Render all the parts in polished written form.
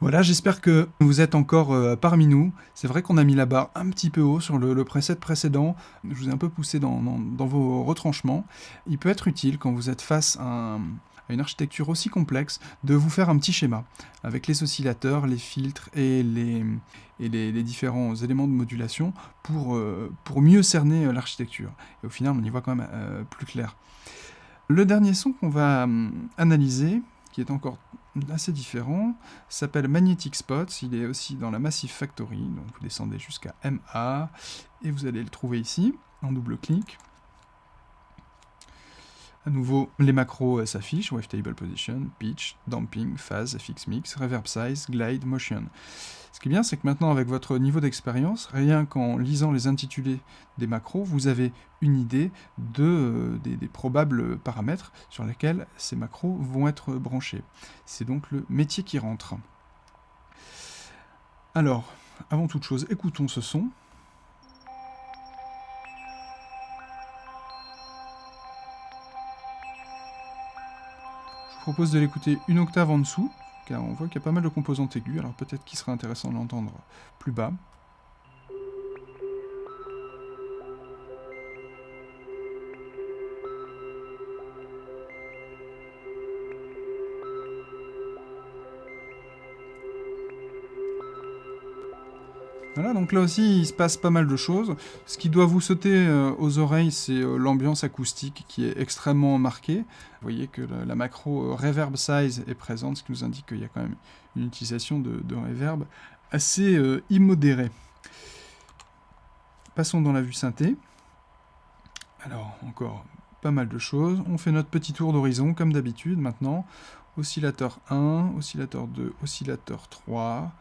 Voilà, j'espère que vous êtes encore parmi nous. C'est vrai qu'on a mis la barre un petit peu haut sur le preset précédent. Je vous ai un peu poussé dans vos retranchements. Il peut être utile quand vous êtes face à une architecture aussi complexe de vous faire un petit schéma avec les oscillateurs, les filtres et les différents éléments de modulation pour mieux cerner l'architecture. Et au final, on y voit quand même plus clair. Le dernier son qu'on va analyser, qui est encore assez différent, s'appelle Magnetic Spots. Il est aussi dans la Massive Factory, donc vous descendez jusqu'à MA, et vous allez le trouver ici, en double clic. À nouveau, les macros s'affichent, Wavetable Position, Pitch, Damping, Phase, FX Mix, Reverb Size, Glide, Motion. Ce qui est bien, c'est que maintenant, avec votre niveau d'expérience, rien qu'en lisant les intitulés des macros, vous avez une idée des probables paramètres sur lesquels ces macros vont être branchés. C'est donc le métier qui rentre. Alors, avant toute chose, écoutons ce son. Je vous propose de l'écouter une octave en dessous, car on voit qu'il y a pas mal de composantes aiguës, alors peut-être qu'il serait intéressant de l'entendre plus bas. Voilà, donc là aussi, il se passe pas mal de choses. Ce qui doit vous sauter aux oreilles, c'est l'ambiance acoustique qui est extrêmement marquée. Vous voyez que la macro Reverb Size est présente, ce qui nous indique qu'il y a quand même une utilisation de reverb assez immodérée. Passons dans la vue synthé. Alors, encore pas mal de choses. On fait notre petit tour d'horizon, comme d'habitude, maintenant. Oscillateur 1, oscillateur 2, oscillateur 3...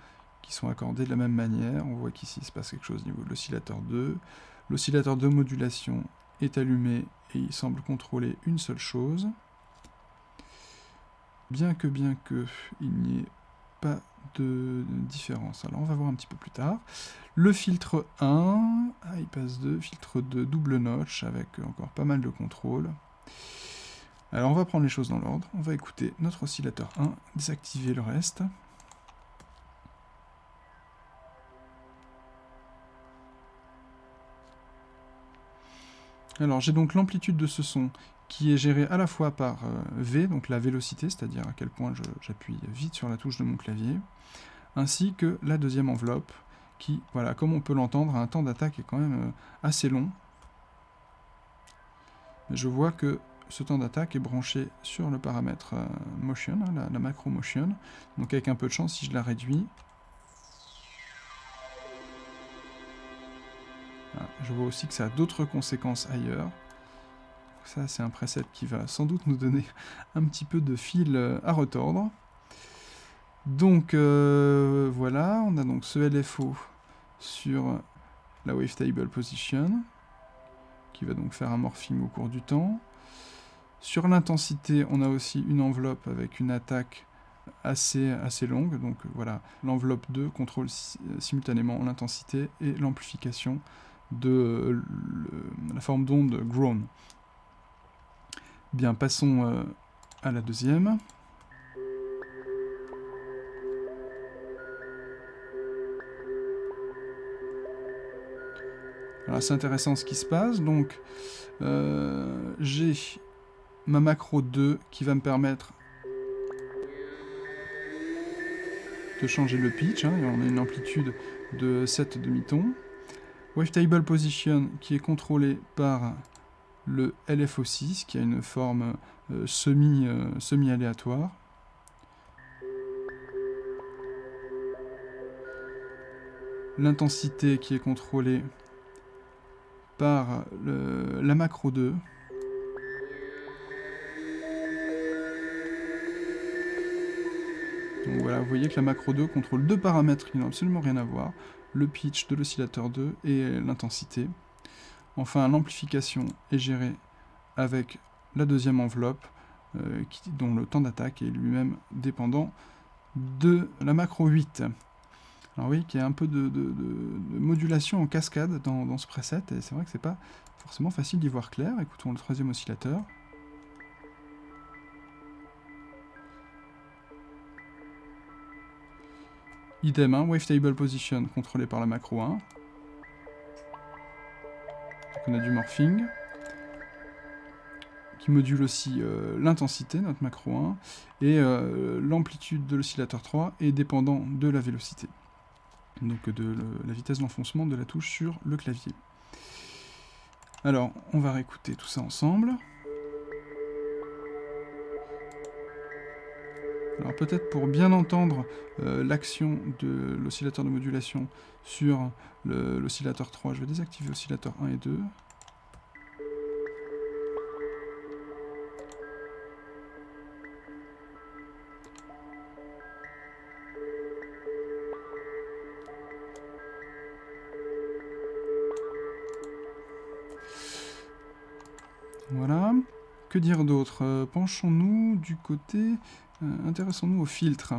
qui sont accordés de la même manière. On voit qu'ici il se passe quelque chose au niveau de l'oscillateur 2. L'oscillateur de modulation est allumé et il semble contrôler une seule chose. Bien que il n'y ait pas de différence. Alors on va voir un petit peu plus tard. Le filtre 1, il passe 2, filtre 2, double notch avec encore pas mal de contrôle. Alors on va prendre les choses dans l'ordre. On va écouter notre oscillateur 1, désactiver le reste. Alors j'ai donc l'amplitude de ce son qui est gérée à la fois par V, donc la vélocité, c'est-à-dire à quel point j'appuie vite sur la touche de mon clavier, ainsi que la deuxième enveloppe qui, voilà, comme on peut l'entendre, a un temps d'attaque qui est quand même assez long. Mais je vois que ce temps d'attaque est branché sur le paramètre motion, la macro motion, donc avec un peu de chance, si je la réduis, voilà, je vois aussi que ça a d'autres conséquences ailleurs. Ça, c'est un preset qui va sans doute nous donner un petit peu de fil à retordre. Donc voilà, on a donc ce LFO sur la Wavetable Position, qui va donc faire un morphing au cours du temps. Sur l'intensité, on a aussi une enveloppe avec une attaque assez longue. Donc voilà, l'enveloppe 2 contrôle simultanément l'intensité et l'amplification de la forme d'onde grown. Bien, passons à la deuxième. Alors c'est intéressant ce qui se passe. Donc j'ai ma macro 2 qui va me permettre de changer le pitch. Hein, et on a une amplitude de 7 demi-tons. Wavetable Position qui est contrôlé par le LFO6 qui a une forme semi-aléatoire. L'intensité qui est contrôlée par la macro 2. Donc voilà, vous voyez que la macro 2 contrôle deux paramètres qui n'ont absolument rien à voir, le pitch de l'oscillateur 2 et l'intensité. Enfin, l'amplification est gérée avec la deuxième enveloppe, dont le temps d'attaque est lui-même dépendant de la macro 8. Alors oui, qu'il y a un peu de modulation en cascade dans ce preset, et c'est vrai que c'est pas forcément facile d'y voir clair. Écoutons le troisième oscillateur. Idem, hein, Wavetable Position contrôlé par la macro 1. Donc on a du morphing, qui module aussi l'intensité, notre macro 1, et l'amplitude de l'oscillateur 3 est dépendant de la vélocité, donc de la vitesse d'enfoncement de la touche sur le clavier. Alors, on va réécouter tout ça ensemble. Alors peut-être pour bien entendre l'action de l'oscillateur de modulation sur l'oscillateur 3, je vais désactiver oscillateur 1 et 2. Voilà. Que dire d'autre? Penchons-nous du côté... intéressons-nous au filtre.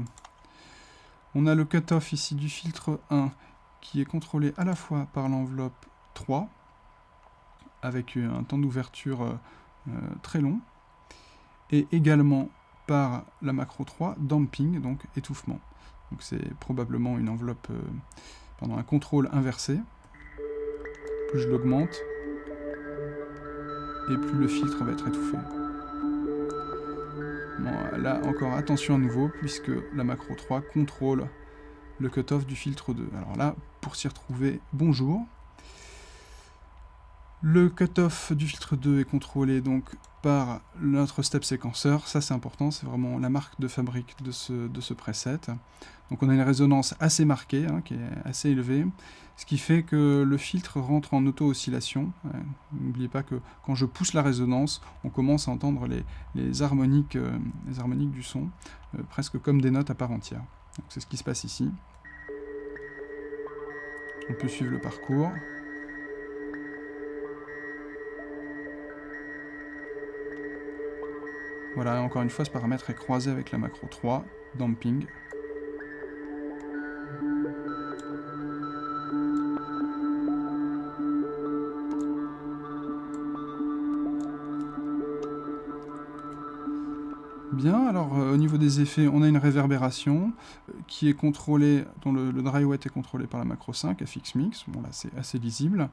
On a le cutoff ici du filtre 1 qui est contrôlé à la fois par l'enveloppe 3, avec un temps d'ouverture très long, et également par la macro 3, damping, donc étouffement. Donc c'est probablement une enveloppe, pardon, un contrôle inversé. Plus je l'augmente, et plus le filtre va être étouffé. Bon, là encore attention à nouveau, puisque la macro 3 contrôle le cutoff du filtre 2. Alors là, pour s'y retrouver, bonjour. Le cutoff du filtre 2 est contrôlé donc par notre step séquenceur. Ça c'est important, c'est vraiment la marque de fabrique de ce preset. Donc on a une résonance assez marquée, hein, qui est assez élevée, ce qui fait que le filtre rentre en auto-oscillation. N'oubliez pas que quand je pousse la résonance, on commence à entendre les harmoniques du son, presque comme des notes à part entière. C'est ce qui se passe ici. On peut suivre le parcours. Voilà, encore une fois, ce paramètre est croisé avec la macro 3, damping. Bien, alors au niveau des effets, on a une réverbération qui est contrôlée, dont le dry wet est contrôlé par la macro 5, FX Mix, bon là c'est assez lisible,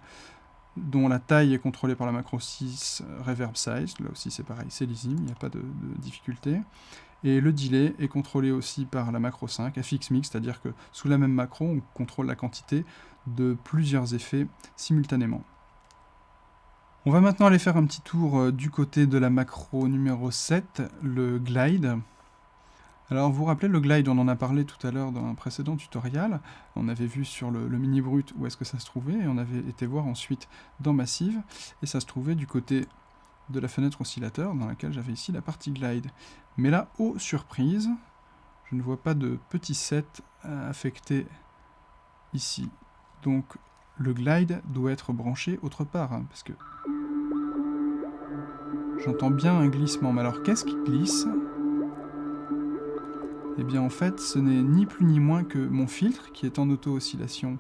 dont la taille est contrôlée par la macro 6, Reverb Size, là aussi c'est pareil, c'est lisible, il n'y a pas de difficulté. Et le delay est contrôlé aussi par la macro 5, FX Mix, c'est-à-dire que sous la même macro, on contrôle la quantité de plusieurs effets simultanément. On va maintenant aller faire un petit tour du côté de la macro numéro 7, le glide. Alors vous vous rappelez, le glide, on en a parlé tout à l'heure dans un précédent tutoriel. On avait vu sur le mini brut où est-ce que ça se trouvait, et on avait été voir ensuite dans Massive, et ça se trouvait du côté de la fenêtre oscillateur dans laquelle j'avais ici la partie glide. Mais là, oh surprise, je ne vois pas de petit set affecté ici. Donc le glide doit être branché autre part, hein, parce que j'entends bien un glissement. Mais alors qu'est-ce qui glisse? Eh bien en fait, ce n'est ni plus ni moins que mon filtre qui est en auto-oscillation,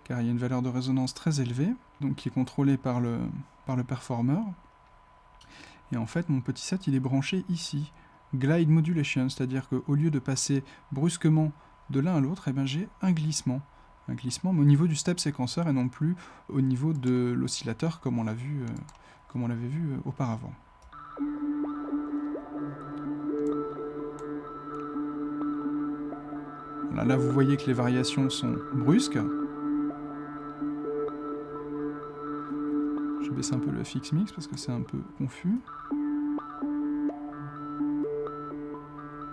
car il y a une valeur de résonance très élevée, donc qui est contrôlée par le performer. Et en fait, mon petit set, il est branché ici. Glide modulation, c'est-à-dire qu'au lieu de passer brusquement de l'un à l'autre, eh ben, j'ai un glissement. Un glissement, mais au niveau du step séquenceur et non plus au niveau de l'oscillateur comme on l'avait vu auparavant. Voilà, là, vous voyez que les variations sont brusques. Je baisse un peu le FX Mix parce que c'est un peu confus.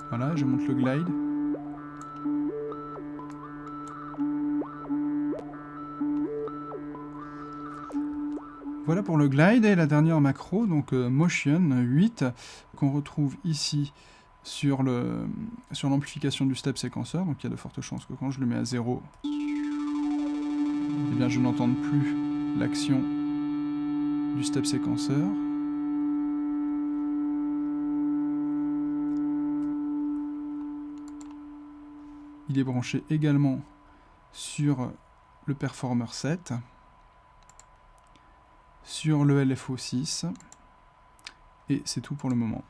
Voilà, je monte le glide. Voilà pour le glide et la dernière macro, donc Motion 8, qu'on retrouve ici sur l'amplification du step séquenceur. Donc il y a de fortes chances que quand je le mets à 0, eh bien je n'entende plus l'action du step séquenceur. Il est branché également sur le Performer 7, sur le LFO 6, et c'est tout pour le moment.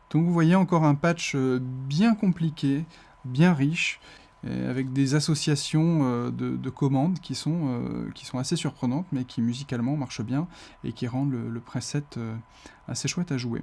Donc vous voyez encore un patch bien compliqué, bien riche, et avec des associations de commandes qui sont assez surprenantes, mais qui musicalement marchent bien et qui rendent le preset assez chouette à jouer.